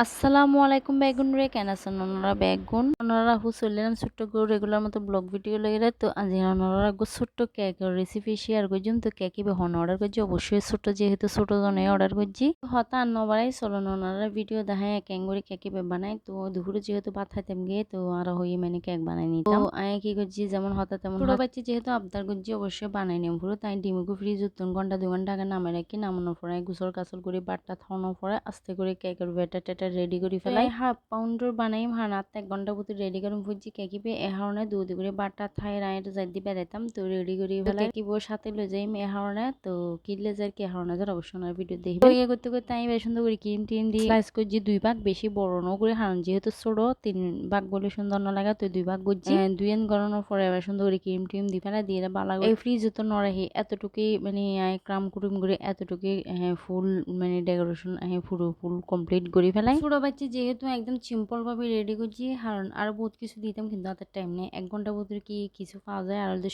আসসালামু আলাইকুম বেগুন রে কেন আছেন ওনারা বেগুন ওনারা হুসুলিলাম ছোট্ট গো রেগুলার মতো ব্লগ ভিডিও লইরা তো আজ ওনারা গো ছোট্ট কেক রেসিপি শেয়ার করছুন তো কেকই হন অর্ডার করছি অবশ্যই ছোট যেহেতু ছোট জনে অর্ডার করছি হতা আর নবারাই চলন ওনারা ভিডিও দেখায় এক করে কেকই বানায় তো দুপুরে যেহেতু ভাত খাইতাম গিয়ে তো আরো হয়ে মানে কেক বানাই নিতাম তো আমি কি করছি যেমন হতা তেমন ছোট বাচ্চা যেহেতু আবদার করছি অবশ্যই বানাই নিম পুরো তাই ডিমুকু ফ্রিজ উত্তন ঘন্টা 2 ঘন্টা আগে নামে রাখি নামানোর পরে গুসল কাসল করে বাটটা থানোর পরে আস্তে করে কেকের ব্যাটার রেডি করে ফেলাই হাফ পাউন্ডর বানাইম হানাত 1 ঘন্টা মতো রেডি করুন বুঝছি কেকিবে এ হারণে দুধ করে বাটা থাই রাইট যাই দি বেড়াইতাম তো রেডি করে ফেলাই কেকিব সাথে লই যাইম এ হারণে তো কিনলে যার কি হারণে যার অবশ্য না ভিডিও দেখি তো ইয়ে করতে করতে আমি বেশ সুন্দর করে ক্রিম টিম দিয়ে স্লাইস করছি 2 ভাগ বেশি বড় ন করে হারণ যেহেতু ছোট 3 ভাগ বলে সুন্দর না লাগা তো 2 ভাগ করছি 2 গড়ানোর পরে এবার সুন্দর করে ক্রিম টিম দি ফেলা দিয়ে বালা এই ফ্রিজ তো নড়াহি এতটুকুই মানে ক্রাম কুটুম করে এতটুকুই ফুল মানে ডেকোরেশন পুরো ফুল কমপ্লিট করে ফেলাই ছোট বাচ্চা যেহেতু একদম সিম্পল ভাবে রেডি করছি কারণ আর বহুত কিছু দিতাম কিন্তু হাতের টাইম নেই 1 ঘন্টা ভিতরে কি কিছু পাওয়া যায় আর হচ্ছে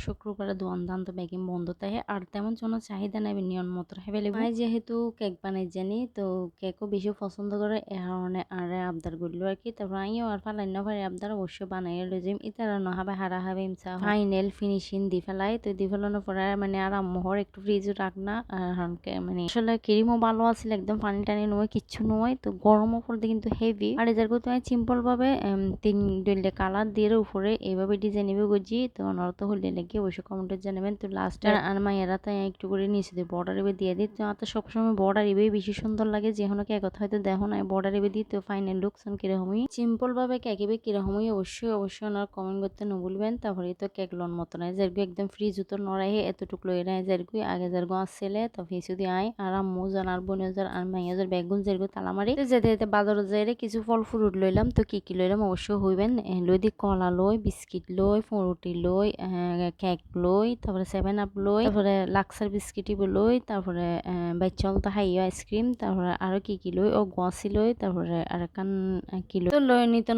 শুক্রবারে দোকান দান তো ব্যাগিং বন্ধ থাকে আর তেমন কোনো চাহিদা নাই নিয়ন মতো অ্যাভেলেবল আমি যেহেতু কেক বানাই জানি তো কেকও বেশি পছন্দ করে এ কারণে আর আবদার করলো আর কি তারপর আমিও আর ফালাই না পারি আবদার অবশ্যই বানাই লই যাইম ইতারা নহাবে হারা হবে ইমসা ফাইনাল ফিনিশিং দি ফেলাই তো দি ফেলানোর পরে মানে আর আম্মহর একটু ফ্রিজে রাখ না আর মানে আসলে ক্রিমও ভালো আছিল একদম পানি টানি নয় কিচ্ছু নয় তো গরমও পড়তে কিন্তু হেভি আর এদের করতে আমি সিম্পল ভাবে 3 কালার দিয়ে উপরে এইভাবে ডিজাইন এভাবে করছি তো ওনারা তো হলে লেগে অবশ্যই কমেন্টে জানাবেন তো লাস্ট আর মায়েরা তাই একটু করে নিচে দিয়ে বর্ডার এবার দিয়ে দিই তো আমার তো সবসময় বর্ডার এবার বেশি সুন্দর লাগে যে কোনো কেক হয়তো দেখো না বর্ডার এবার দিই তো ফাইনাল লুকসান কিরকমই সিম্পল ভাবে কেক এবার কিরকমই অবশ্যই ওনারা কমেন্ট করতে না ভুলবেন তারপরে তো কেক লোন মতো নাই যেরকম একদম ফ্রিজ উত্তর নড়াই এতটুকু লই নাই যেরকম আগে যেরকম আসছিলে তো ফেসু দিয়ে আয় আর আম্মু জান আর বোন আর মাইয়াজার বেগুন যেরকম তালামারি যেতে যেতে বাজারে যাইরে কিছু ফল ফ্রুট লইলাম তো কি লইলাম অবশ্যই হইবেন লই দি কলা লই বিস্কিট লই ফরুটি লই কেক লই তারপরে 7 আপ লই তারপরে লাক্সার বিস্কিটি লই তারপরে বাইচল তো হাইও আইসক্রিম তারপরে আরো কি লই ও গোয়াসি লই তারপরে আর কান কি লই তো লই নিতে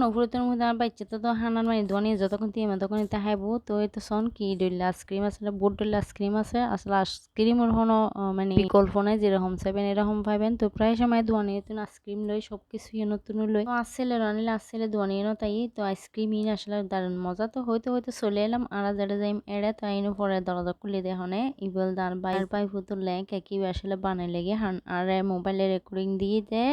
নফুরতের মধ্যে আর বাচ্চাটা তো হানার মানে দোয়ানি যতক্ষণ তিমা তখন এটা হাইবো তো এটা সন কি ডইলা আইসক্রিম আসলে বোট ডইলা আইসক্রিম আছে আসলে আইসক্রিমের কোনো মানে বিকল্প নাই যেরকম 7 এরকম পাইবেন তো প্রায় সময় দোয়ানি আইসক্রিম লই সবকিছু নতুন লই তো আসলে রানিলে আসলে দোয়ানি তাই তো আইসক্রিম আসলে দারুণ মজা তো হইতে চলে এলাম আর যেটা যাইম এড়ে তো আইনো পরে দরজা খুলে দেহনে ইবল দার বাই ফুতুর ল্যাক একই আসলে বানাই লেগে আর মোবাইলে রেকর্ডিং দিয়ে দে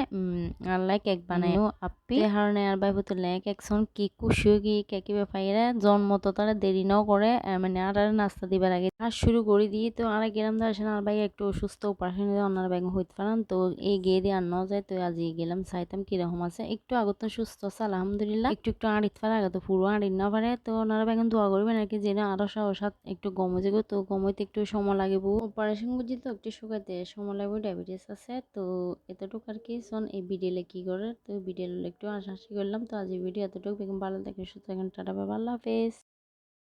আল্লাহ cake বানাইও Api হারনে R by ফুতুর lack একজন কি কুশিও কি কেকি পাইরা জন্ম তো তারা দেরি নাও করে মানে আর নাস্তা দিবার আগে আর শুরু করে দিয়ে তো আর গেলাম তো আসলে আর ভাই একটু অসুস্থ অপারেশন অন্যার ব্যাগ হইতে পারেন তো এই গিয়ে দিয়ে আর ন যায় তো আজ গেলাম চাইতাম কিরকম আছে একটু আগত সুস্থ আছে আলহামদুলিল্লাহ একটু আড়িত পারে আগে তো পুরো আড়িত না পারে তো ওনারা ব্যাগ দোয়া করবেন আর কি যে আরো সাহসাত একটু গমে যাবো তো গমইতে একটু সময় লাগিব অপারেশন বুঝি তো একটু শুকাইতে সময় লাগবে ডায়াবেটিস আছে তো এতটুকু আর কি শোন এই ভিডিওলে কি করে তো ভিডিও একটু হাসাহাসি করলাম তো আজ এই ভিডিও এতটুকু বেগম ভালো থাকে সুস্থ থাকেন টাটা বাবা আল্লাহ হাফেজ।